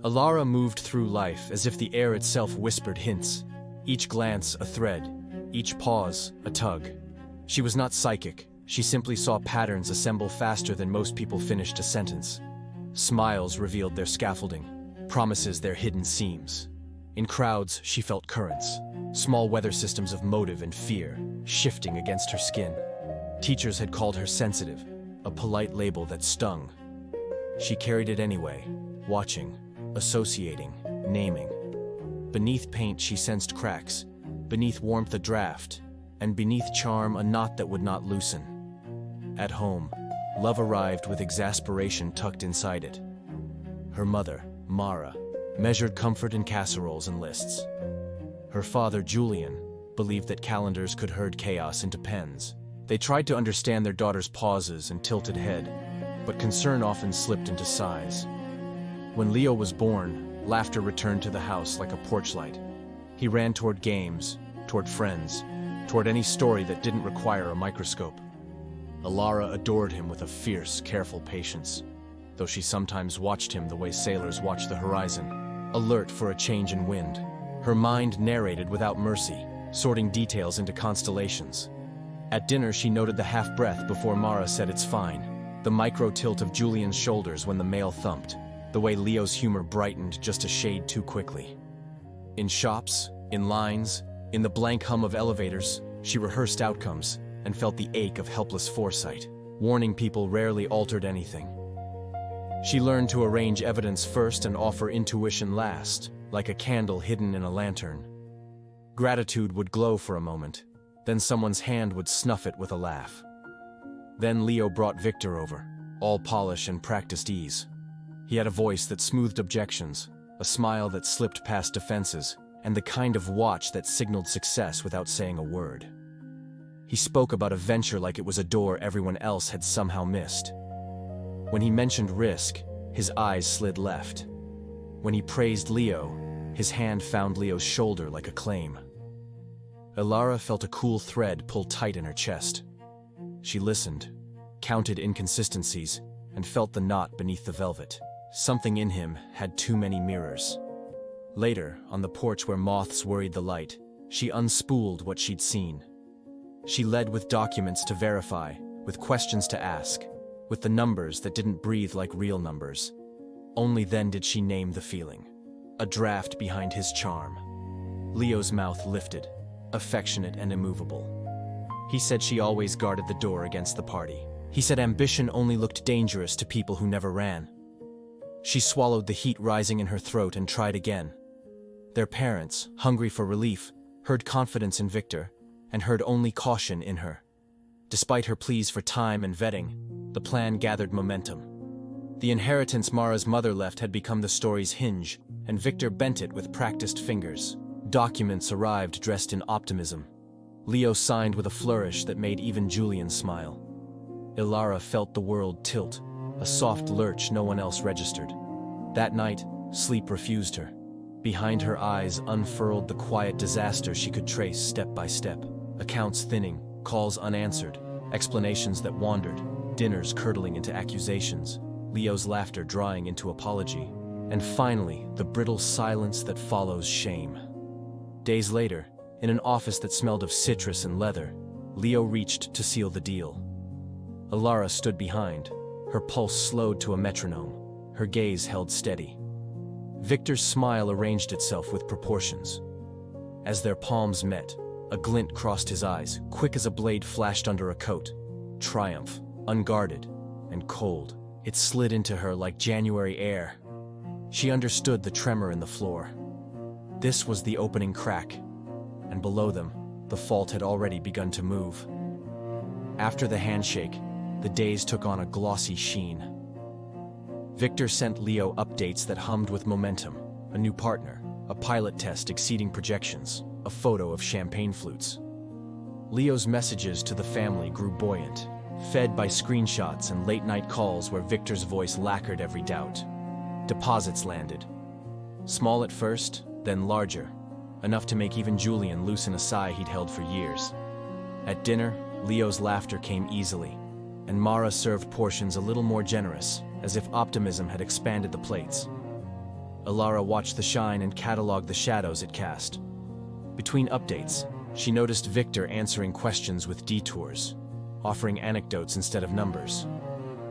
Alara moved through life as if the air itself whispered hints, each glance a thread, each pause a tug. She was not psychic, she simply saw patterns assemble faster than most people finished a sentence. Smiles revealed their scaffolding, promises their hidden seams. In crowds, she felt currents, small weather systems of motive and fear, shifting against her skin. Teachers had called her sensitive, a polite label that stung. She carried it anyway, watching, associating, naming. Beneath paint she sensed cracks, beneath warmth a draft, and beneath charm a knot that would not loosen. At home, love arrived with exasperation tucked inside it. Her mother, Mara, measured comfort in casseroles and lists. Her father, Julian, believed that calendars could herd chaos into pens. They tried to understand their daughter's pauses and tilted head, but concern often slipped into sighs. When Leo was born, laughter returned to the house like a porch light. He ran toward games, toward friends, toward any story that didn't require a microscope. Alara adored him with a fierce, careful patience, though she sometimes watched him the way sailors watch the horizon, alert for a change in wind. Her mind narrated without mercy, sorting details into constellations. At dinner, she noted the half-breath before Mara said it's fine, the micro-tilt of Julian's shoulders when the male thumped, the way Leo's humor brightened just a shade too quickly. In shops, in lines, in the blank hum of elevators, she rehearsed outcomes and felt the ache of helpless foresight. Warning people rarely altered anything. She learned to arrange evidence first and offer intuition last, like a candle hidden in a lantern. Gratitude would glow for a moment, then someone's hand would snuff it with a laugh. Then Leo brought Victor over, all polish and practiced ease. He had a voice that smoothed objections, a smile that slipped past defenses, and the kind of watch that signaled success without saying a word. He spoke about a venture like it was a door everyone else had somehow missed. When he mentioned risk, his eyes slid left. When he praised Leo, his hand found Leo's shoulder like a claim. Alara felt a cool thread pull tight in her chest. She listened, counted inconsistencies, and felt the knot beneath the velvet. Something in him had too many mirrors. Later, on the porch where moths worried the light, she unspooled what she'd seen. She led with documents to verify, with questions to ask, with the numbers that didn't breathe like real numbers. Only then did she name the feeling. A draft behind his charm. Leo's mouth lifted, affectionate and immovable. He said she always guarded the door against the party. He said ambition only looked dangerous to people who never ran. She swallowed the heat rising in her throat and tried again. Their parents, hungry for relief, heard confidence in Victor, and heard only caution in her. Despite her pleas for time and vetting, the plan gathered momentum. The inheritance Mara's mother left had become the story's hinge, and Victor bent it with practiced fingers. Documents arrived dressed in optimism. Leo signed with a flourish that made even Julian smile. Alara felt the world tilt, a soft lurch no one else registered. That night, sleep refused her. Behind her eyes unfurled the quiet disaster she could trace step by step. Accounts thinning, calls unanswered, explanations that wandered, dinners curdling into accusations, Leo's laughter drying into apology, and finally, the brittle silence that follows shame. Days later, in an office that smelled of citrus and leather, Leo reached to seal the deal. Alara stood behind, her pulse slowed to a metronome, her gaze held steady. Victor's smile arranged itself with proportions. As their palms met, a glint crossed his eyes, quick as a blade flashed under a coat. Triumph, unguarded, and cold. It slid into her like January air. She understood the tremor in the floor. This was the opening crack, and below them, the fault had already begun to move. After the handshake, the days took on a glossy sheen. Victor sent Leo updates that hummed with momentum, a new partner, a pilot test exceeding projections, a photo of champagne flutes. Leo's messages to the family grew buoyant, fed by screenshots and late-night calls where Victor's voice lacquered every doubt. Deposits landed. Small at first, then larger, enough to make even Julian loosen a sigh he'd held for years. At dinner, Leo's laughter came easily, and Mara served portions a little more generous, as if optimism had expanded the plates. Alara watched the shine and cataloged the shadows it cast. Between updates, she noticed Victor answering questions with detours, offering anecdotes instead of numbers.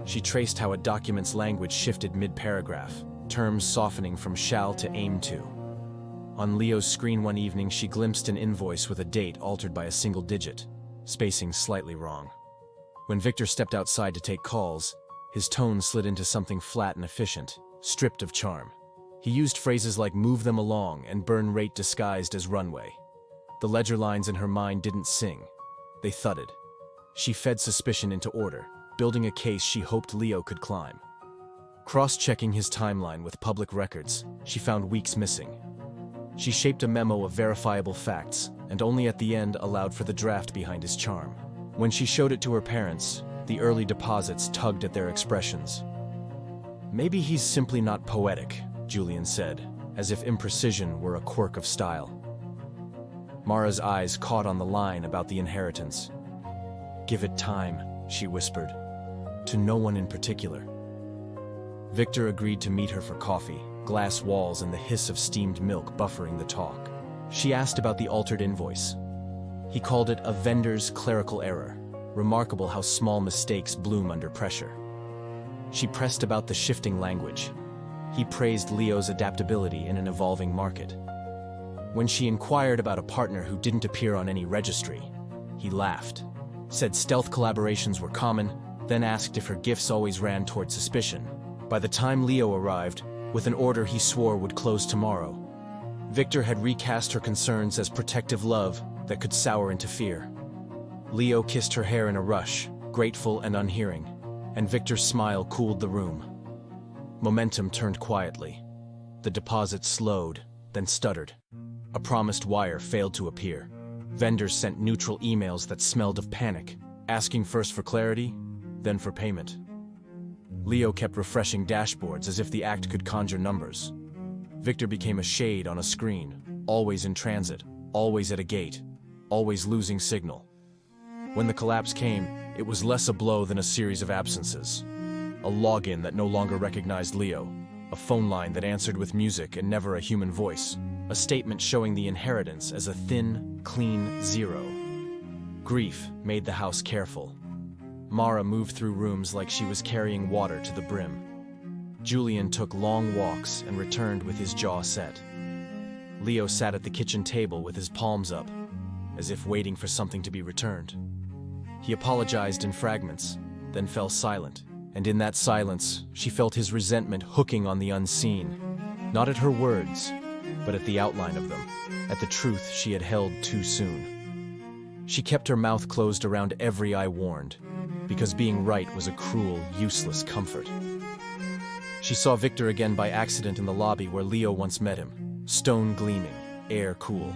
She traced how a document's language shifted mid-paragraph, terms softening from shall to aim to. On Leo's screen one evening, she glimpsed an invoice with a date altered by a single digit, spacing slightly wrong. When Victor stepped outside to take calls, his tone slid into something flat and efficient, stripped of charm. He used phrases like move them along and burn rate disguised as runway. The ledger lines in her mind didn't sing. They thudded. She fed suspicion into order, building a case she hoped Leo could climb. Cross-checking his timeline with public records, she found weeks missing. She shaped a memo of verifiable facts, and only at the end allowed for the draft behind his charm. When she showed it to her parents, the early deposits tugged at their expressions. "Maybe he's simply not poetic," Julian said, as if imprecision were a quirk of style. Mara's eyes caught on the line about the inheritance. "Give it time," she whispered, "to no one in particular." Victor agreed to meet her for coffee, glass walls and the hiss of steamed milk buffering the talk. She asked about the altered invoice. He called it a vendor's clerical error, remarkable how small mistakes bloom under pressure. She pressed about the shifting language. He praised Leo's adaptability in an evolving market. When she inquired about a partner who didn't appear on any registry, he laughed, said stealth collaborations were common, then asked if her gifts always ran toward suspicion. By the time Leo arrived, with an order he swore would close tomorrow, Victor had recast her concerns as protective love that could sour into fear. Leo kissed her hair in a rush, grateful and unhearing, and Victor's smile cooled the room. Momentum turned quietly. The deposit slowed, then stuttered. A promised wire failed to appear. Vendors sent neutral emails that smelled of panic, asking first for clarity, then for payment. Leo kept refreshing dashboards as if the act could conjure numbers. Victor became a shade on a screen, always in transit, always at a gate, always losing signal. When the collapse came, it was less a blow than a series of absences. A login that no longer recognized Leo, a phone line that answered with music and never a human voice, a statement showing the inheritance as a thin, clean zero. Grief made the house careful. Mara moved through rooms like she was carrying water to the brim. Julian took long walks and returned with his jaw set. Leo sat at the kitchen table with his palms up, as if waiting for something to be returned. He apologized in fragments, then fell silent, and in that silence, she felt his resentment hooking on the unseen, not at her words, but at the outline of them, at the truth she had held too soon. She kept her mouth closed around every eye warned, because being right was a cruel, useless comfort. She saw Victor again by accident in the lobby where Leo once met him, stone gleaming, air cool.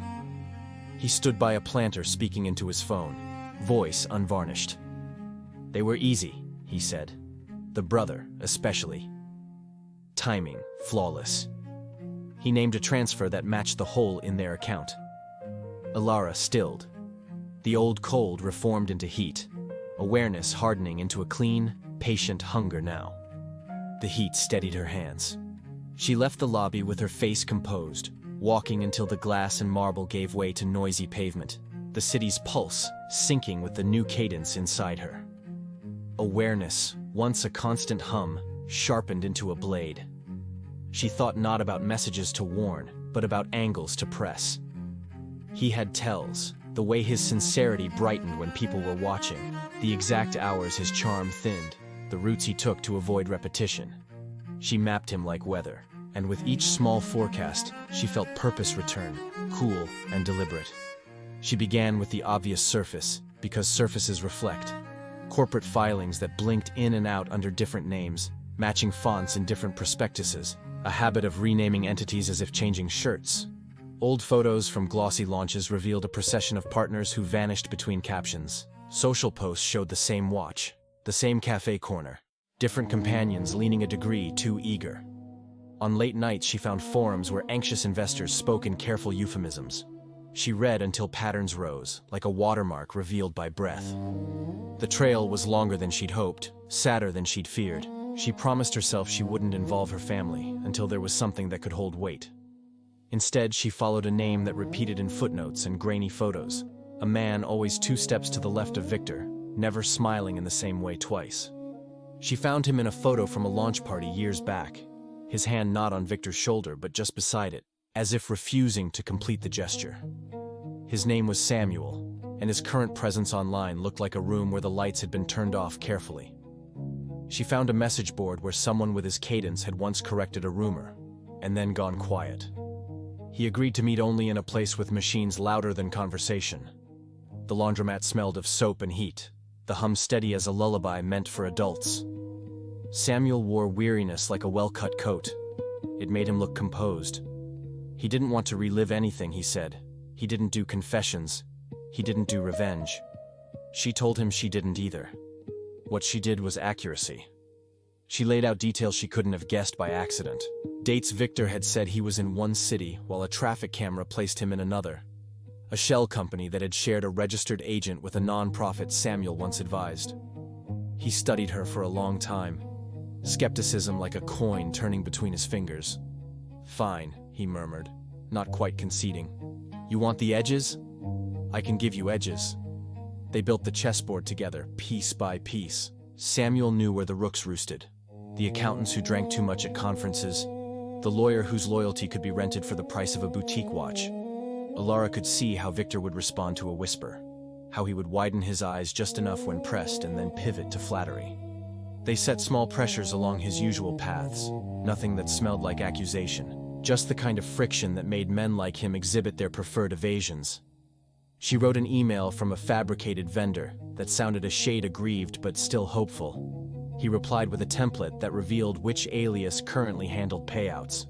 He stood by a planter speaking into his phone, voice unvarnished. "They were easy," he said. "The brother, especially. Timing, flawless." He named a transfer that matched the hole in their account. Alara stilled. The old cold reformed into heat, awareness hardening into a clean, patient hunger now. The heat steadied her hands. She left the lobby with her face composed, walking until the glass and marble gave way to noisy pavement, the city's pulse syncing with the new cadence inside her. Awareness, once a constant hum, sharpened into a blade. She thought not about messages to warn, but about angles to press. He had tells, the way his sincerity brightened when people were watching, the exact hours his charm thinned, the routes he took to avoid repetition. She mapped him like weather, and with each small forecast, she felt purpose return, cool and deliberate. She began with the obvious surface, because surfaces reflect. Corporate filings that blinked in and out under different names, matching fonts in different prospectuses, a habit of renaming entities as if changing shirts. Old photos from glossy launches revealed a procession of partners who vanished between captions. Social posts showed the same watch, the same cafe corner, different companions leaning a degree too eager. On late nights, she found forums where anxious investors spoke in careful euphemisms. She read until patterns rose, like a watermark revealed by breath. The trail was longer than she'd hoped, sadder than she'd feared. She promised herself she wouldn't involve her family until there was something that could hold weight. Instead, she followed a name that repeated in footnotes and grainy photos. A man always 2 steps to the left of Victor, never smiling in the same way twice. She found him in a photo from a launch party years back, his hand not on Victor's shoulder but just beside it, as if refusing to complete the gesture. His name was Samuel, and his current presence online looked like a room where the lights had been turned off carefully. She found a message board where someone with his cadence had once corrected a rumor, and then gone quiet. He agreed to meet only in a place with machines louder than conversation. The laundromat smelled of soap and heat, the hum steady as a lullaby meant for adults. Samuel wore weariness like a well-cut coat. It made him look composed. He didn't want to relive anything, he said. He didn't do confessions. He didn't do revenge. She told him she didn't either. What she did was accuracy. She laid out details she couldn't have guessed by accident. Dates Victor had said he was in one city while a traffic camera placed him in another. A shell company that had shared a registered agent with a non-profit Samuel once advised. He studied her for a long time, skepticism like a coin turning between his fingers. "Fine," he murmured, not quite conceding. "You want the edges? I can give you edges." They built the chessboard together, piece by piece. Samuel knew where the rooks roosted. The accountants who drank too much at conferences, the lawyer whose loyalty could be rented for the price of a boutique watch. Alara could see how Victor would respond to a whisper, how he would widen his eyes just enough when pressed and then pivot to flattery. They set small pressures along his usual paths, nothing that smelled like accusation, just the kind of friction that made men like him exhibit their preferred evasions. She wrote an email from a fabricated vendor that sounded a shade aggrieved but still hopeful. He replied with a template that revealed which alias currently handled payouts.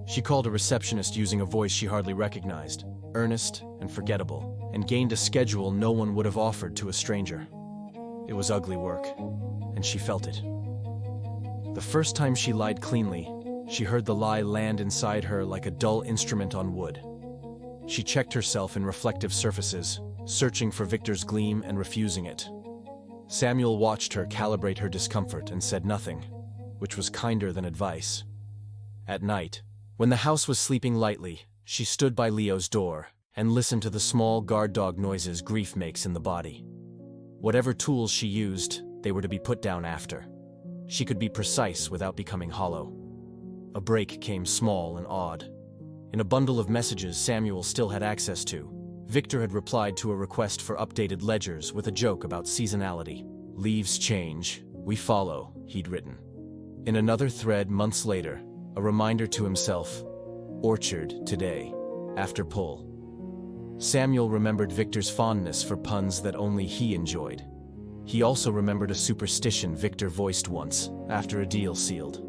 She called a receptionist using a voice she hardly recognized, earnest and forgettable, and gained a schedule no one would have offered to a stranger. It was ugly work, and she felt it. The first time she lied cleanly, she heard the lie land inside her like a dull instrument on wood. She checked herself in reflective surfaces, searching for Victor's gleam and refusing it. Samuel watched her calibrate her discomfort and said nothing, which was kinder than advice. At night, when the house was sleeping lightly, she stood by Leo's door and listened to the small guard dog noises grief makes in the body. Whatever tools she used, they were to be put down after. She could be precise without becoming hollow. A break came small and odd. In a bundle of messages Samuel still had access to, Victor had replied to a request for updated ledgers with a joke about seasonality. "Leaves change, we follow," he'd written. In another thread months later, a reminder to himself, "Orchard today, after pull." Samuel remembered Victor's fondness for puns that only he enjoyed. He also remembered a superstition Victor voiced once, after a deal sealed.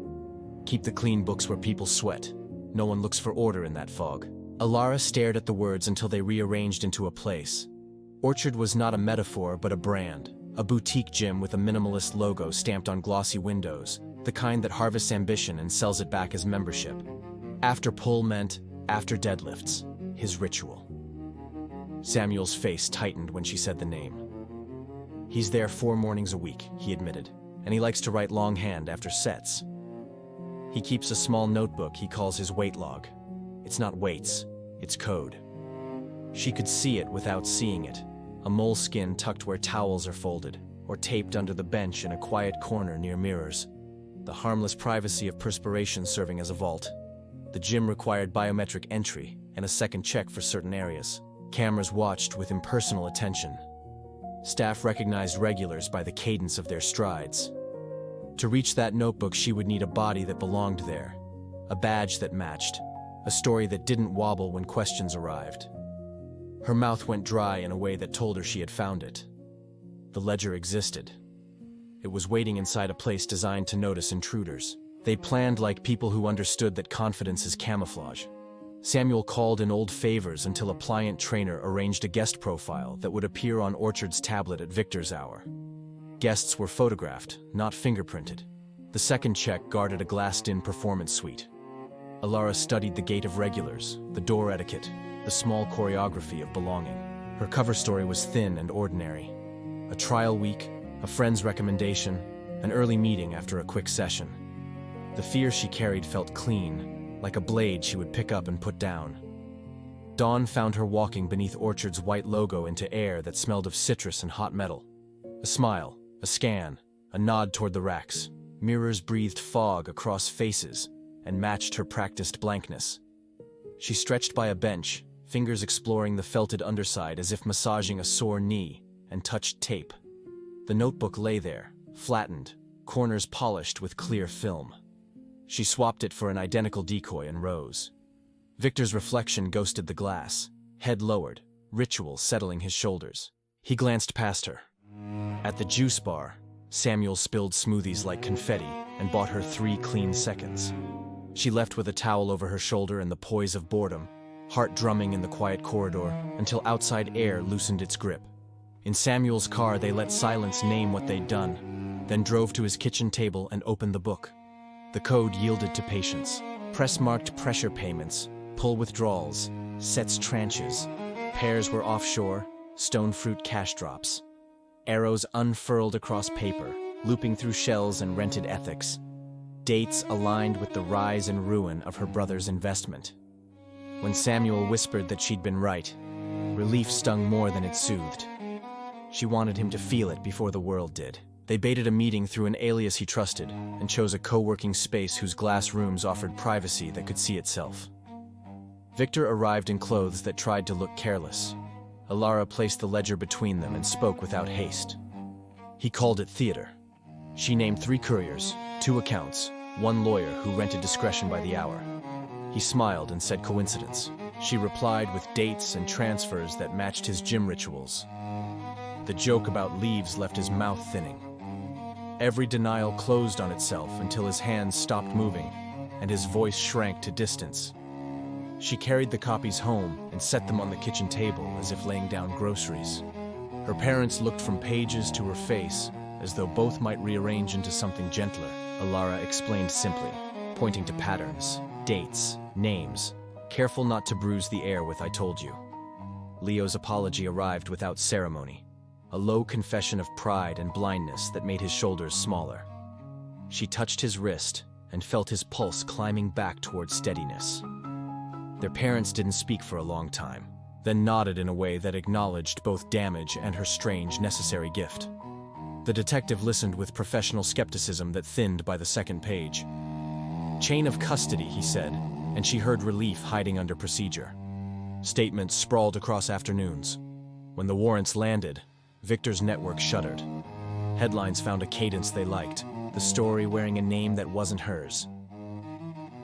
"Keep the clean books where people sweat. No one looks for order in that fog." Alara stared at the words until they rearranged into a place. Orchard was not a metaphor but a brand, a boutique gym with a minimalist logo stamped on glossy windows, the kind that harvests ambition and sells it back as membership. After pull meant after deadlifts, his ritual. Samuel's face tightened when she said the name. "He's there 4 mornings a week," he admitted, "and he likes to write longhand after sets. He keeps a small notebook he calls his weight log. It's not weights, it's code." She could see it without seeing it, a moleskin tucked where towels are folded, or taped under the bench in a quiet corner near mirrors. The harmless privacy of perspiration serving as a vault. The gym required biometric entry and a second check for certain areas. Cameras watched with impersonal attention. Staff recognized regulars by the cadence of their strides. To reach that notebook, she would need a body that belonged there, a badge that matched, a story that didn't wobble when questions arrived. Her mouth went dry in a way that told her she had found it. The ledger existed. It was waiting inside a place designed to notice intruders. They planned like people who understood that confidence is camouflage. Samuel called in old favors until a pliant trainer arranged a guest profile that would appear on Orchard's tablet at Victor's hour. Guests were photographed, not fingerprinted. The second check guarded a glassed-in performance suite. Alara studied the gait of regulars, the door etiquette, the small choreography of belonging. Her cover story was thin and ordinary. A trial week, a friend's recommendation, An early meeting after a quick session. The fear she carried felt clean, like a blade she would pick up and put down. Dawn found her walking beneath Orchard's white logo into air that smelled of citrus and hot metal. A smile, a scan, a nod toward the racks. Mirrors breathed fog across faces and matched her practiced blankness. She stretched by a bench, fingers exploring the felted underside as if massaging a sore knee, and touched tape. The notebook lay there, flattened, corners polished with clear film. She swapped it for an identical decoy and rose. Victor's reflection ghosted the glass, head lowered, ritual settling his shoulders. He glanced past her. At the juice bar, Samuel spilled smoothies like confetti and bought her 3 clean seconds. She left with a towel over her shoulder and the poise of boredom, heart drumming in the quiet corridor until outside air loosened its grip. In Samuel's car, they let silence name what they'd done, then drove to his kitchen table and opened the book. The code yielded to patience. Press-marked pressure payments, pull withdrawals, sets tranches. Pairs were offshore, stone fruit cash drops. Arrows unfurled across paper, looping through shells and rented ethics. Dates aligned with the rise and ruin of her brother's investment. When Samuel whispered that she'd been right, relief stung more than it soothed. She wanted him to feel it before the world did. They baited a meeting through an alias he trusted and chose a co-working space whose glass rooms offered privacy that could see itself. Victor arrived in clothes that tried to look careless. Alara placed the ledger between them and spoke without haste. He called it theater. She named 3 couriers, 2 accounts, 1 lawyer who rented discretion by the hour. He smiled and said coincidence. She replied with dates and transfers that matched his gym rituals. The joke about leaves left his mouth thinning. Every denial closed on itself until his hands stopped moving and his voice shrank to distance. She carried the copies home and set them on the kitchen table as if laying down groceries. Her parents looked from pages to her face as though both might rearrange into something gentler. Alara explained simply, pointing to patterns, dates, names, careful not to bruise the air with "I told you." Leo's apology arrived without ceremony, a low confession of pride and blindness that made his shoulders smaller. She touched his wrist and felt his pulse climbing back toward steadiness. Their parents didn't speak for a long time, then nodded in a way that acknowledged both damage and her strange, necessary gift. The detective listened with professional skepticism that thinned by the second page. "Chain of custody," he said, and she heard relief hiding under procedure. Statements sprawled across afternoons. When the warrants landed, Victor's network shuddered. Headlines found a cadence they liked, the story wearing a name that wasn't hers.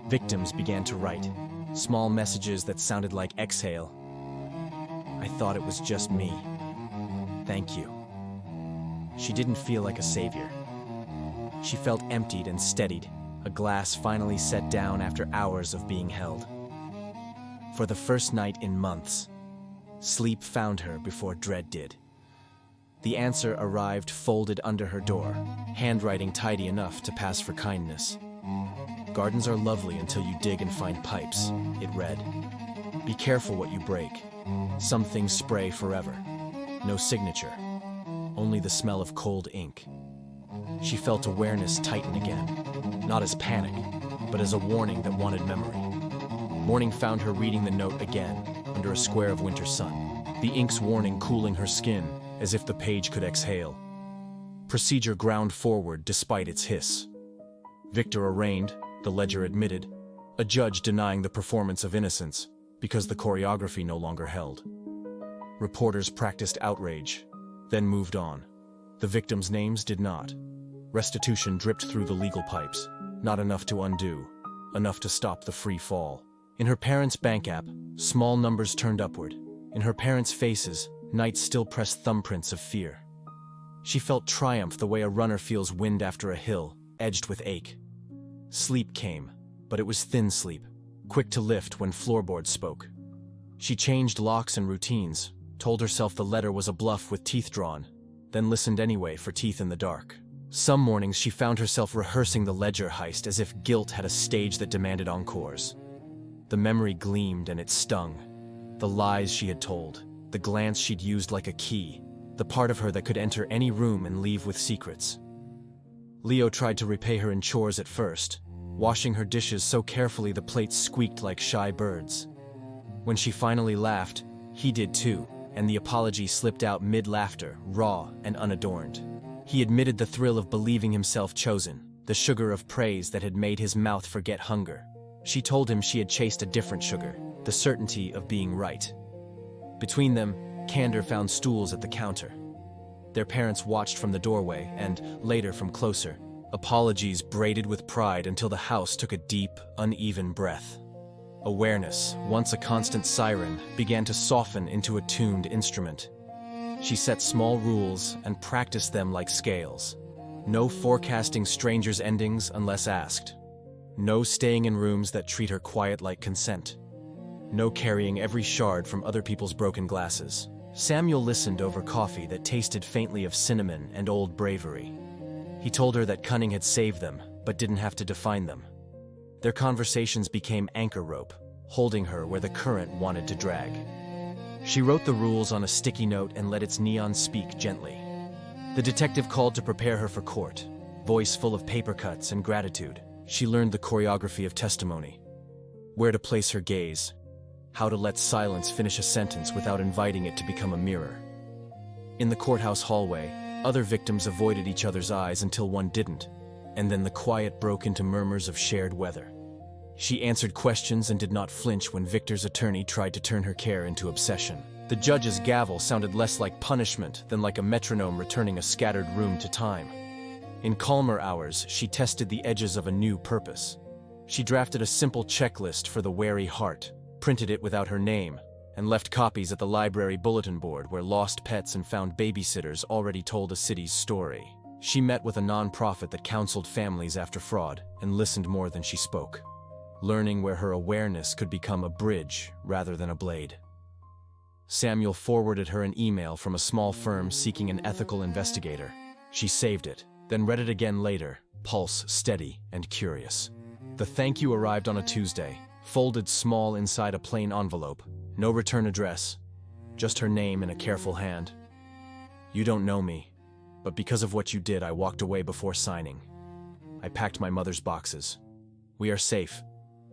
Victims began to write, small messages that sounded like exhale. "I thought it was just me. Thank you." She didn't feel like a savior. She felt emptied and steadied, a glass finally set down after hours of being held. For the first night in months, sleep found her before dread did. The answer arrived folded under her door, handwriting tidy enough to pass for kindness. "Gardens are lovely until you dig and find pipes," it read. "Be careful what you break. Some things spray forever. No signature. Only the smell of cold ink." She felt awareness tighten again, not as panic, but as a warning that wanted memory. Morning found her reading the note again, under a square of winter sun, the ink's warning cooling her skin as if the page could exhale. Procedure ground forward despite its hiss. Victor arraigned, the ledger admitted, a judge denying the performance of innocence because the choreography no longer held. Reporters practiced outrage, then moved on. The victims' names did not. Restitution dripped through the legal pipes, not enough to undo, enough to stop the free fall. In her parents' bank app, small numbers turned upward. In her parents' faces, nights still pressed thumbprints of fear. She felt triumph the way a runner feels wind after a hill, edged with ache. Sleep came, but it was thin sleep, quick to lift when floorboards spoke. She changed locks and routines, told herself the letter was a bluff with teeth drawn, then listened anyway for teeth in the dark. Some mornings she found herself rehearsing the ledger heist as if guilt had a stage that demanded encores. The memory gleamed and it stung. The lies she had told, the glance she'd used like a key, the part of her that could enter any room and leave with secrets. Leo tried to repay her in chores at first, washing her dishes so carefully the plates squeaked like shy birds. When she finally laughed, he did too, and the apology slipped out mid-laughter, raw and unadorned. He admitted the thrill of believing himself chosen, the sugar of praise that had made his mouth forget hunger. She told him she had chased a different sugar, the certainty of being right. Between them, Candor found stools at the counter. Their parents watched from the doorway and, later from closer, apologies braided with pride until the house took a deep, uneven breath. Awareness, once a constant siren, began to soften into a tuned instrument. She set small rules and practiced them like scales. No forecasting strangers' endings unless asked. No staying in rooms that treat her quiet like consent. No carrying every shard from other people's broken glasses. Samuel listened over coffee that tasted faintly of cinnamon and old bravery. He told her that cunning had saved them, but didn't have to define them. Their conversations became anchor rope, holding her where the current wanted to drag. She wrote the rules on a sticky note and let its neon speak gently. The detective called to prepare her for court, voice full of paper cuts and gratitude. She learned the choreography of testimony, where to place her gaze, how to let silence finish a sentence without inviting it to become a mirror. In the courthouse hallway, other victims avoided each other's eyes until one didn't, and then the quiet broke into murmurs of shared weather. She answered questions and did not flinch when Victor's attorney tried to turn her care into obsession. The judge's gavel sounded less like punishment than like a metronome returning a scattered room to time. In calmer hours, she tested the edges of a new purpose. She drafted a simple checklist for the wary heart, printed it without her name, and left copies at the library bulletin board where lost pets and found babysitters already told a city's story. She met with a non-profit that counseled families after fraud and listened more than she spoke, learning where her awareness could become a bridge rather than a blade. Samuel forwarded her an email from a small firm seeking an ethical investigator. She saved it, then read it again later, pulse steady and curious. The thank you arrived on a Tuesday, folded small inside a plain envelope. No return address, just her name in a careful hand. You don't know me, but because of what you did, I walked away before signing. I packed my mother's boxes. We are safe.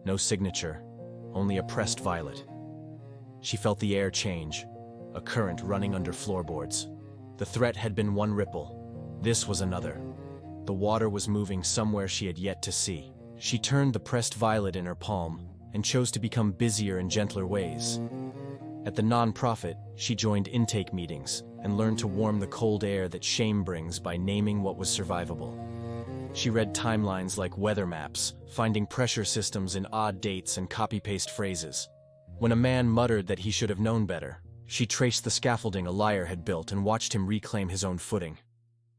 No signature, only a pressed violet. She felt the air change, a current running under floorboards. The threat had been one ripple. This was another. The water was moving somewhere she had yet to see. She turned the pressed violet in her palm and chose to become busier in gentler ways. At the non-profit, she joined intake meetings and learned to warm the cold air that shame brings by naming what was survivable. She read timelines like weather maps, finding pressure systems in odd dates and copy-paste phrases. When a man muttered that he should have known better, she traced the scaffolding a liar had built and watched him reclaim his own footing.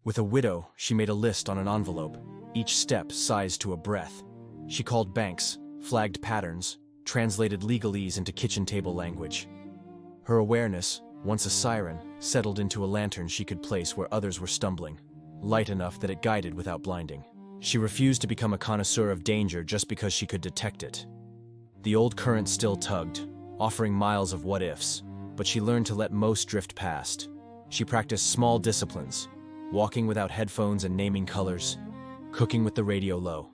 With a widow, she made a list on an envelope, each step sized to a breath. She called banks, flagged patterns, translated legalese into kitchen table language. Her awareness, once a siren, settled into a lantern she could place where others were stumbling, light enough that it guided without blinding. She refused to become a connoisseur of danger just because she could detect it. The old current still tugged, offering miles of what-ifs, but she learned to let most drift past. She practiced small disciplines, walking without headphones and naming colors, cooking with the radio low,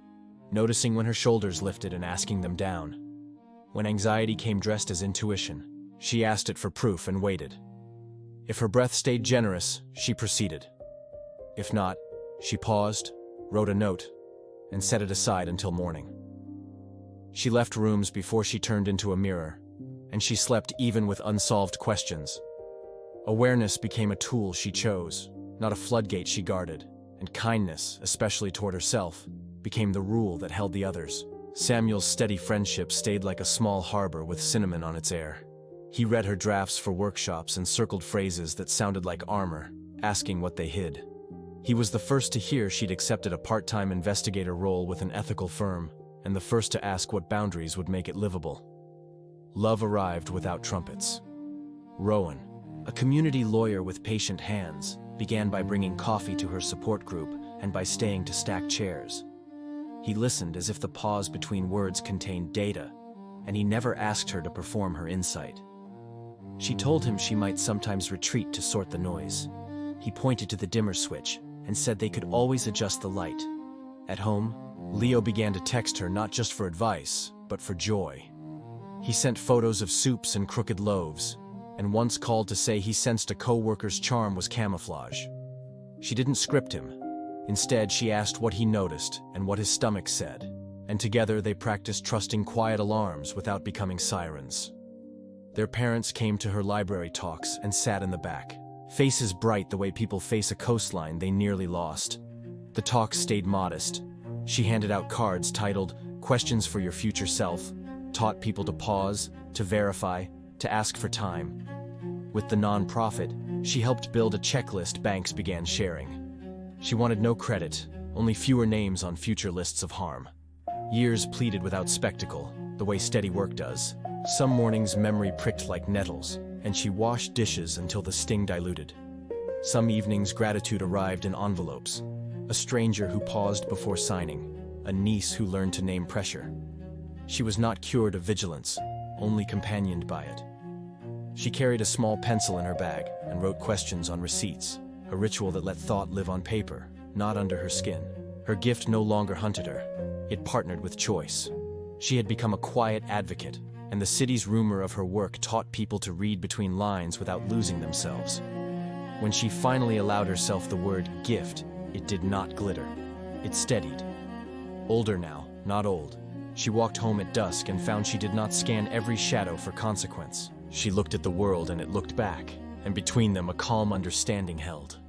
noticing when her shoulders lifted and asking them down. When anxiety came dressed as intuition, she asked it for proof and waited. If her breath stayed generous, she proceeded. If not, she paused, wrote a note, and set it aside until morning. She left rooms before she turned into a mirror, and she slept even with unsolved questions. Awareness became a tool she chose, not a floodgate she guarded, and kindness, especially toward herself, became the rule that held the others. Samuel's steady friendship stayed like a small harbor with cinnamon on its air. He read her drafts for workshops and circled phrases that sounded like armor, asking what they hid. He was the first to hear she'd accepted a part-time investigator role with an ethical firm, and the first to ask what boundaries would make it livable. Love arrived without trumpets. Rowan, a community lawyer with patient hands, began by bringing coffee to her support group and by staying to stack chairs. He listened as if the pause between words contained data, and he never asked her to perform her insight. She told him she might sometimes retreat to sort the noise. He pointed to the dimmer switch, and said they could always adjust the light. At home, Leo began to text her not just for advice, but for joy. He sent photos of soups and crooked loaves, and once called to say he sensed a co-worker's charm was camouflage. She didn't script him. Instead, she asked what he noticed and what his stomach said, and together they practiced trusting quiet alarms without becoming sirens. Their parents came to her library talks and sat in the back, faces bright the way people face a coastline they nearly lost. The talks stayed modest. She handed out cards titled "Questions for Your Future Self," taught people to pause, to verify, to ask for time. With the nonprofit, she helped build a checklist banks began sharing. She wanted no credit, only fewer names on future lists of harm. Years pleaded without spectacle, the way steady work does. Some mornings memory pricked like nettles, and she washed dishes until the sting diluted. Some evenings gratitude arrived in envelopes. A stranger who paused before signing, a niece who learned to name pressure. She was not cured of vigilance, only companioned by it. She carried a small pencil in her bag and wrote questions on receipts, a ritual that let thought live on paper, not under her skin. Her gift no longer hunted her. It partnered with choice. She had become a quiet advocate, and the city's rumor of her work taught people to read between lines without losing themselves. When she finally allowed herself the word gift, it did not glitter. It steadied. Older now, not old. She walked home at dusk and found she did not scan every shadow for consequence. She looked at the world and it looked back, and between them a calm understanding held.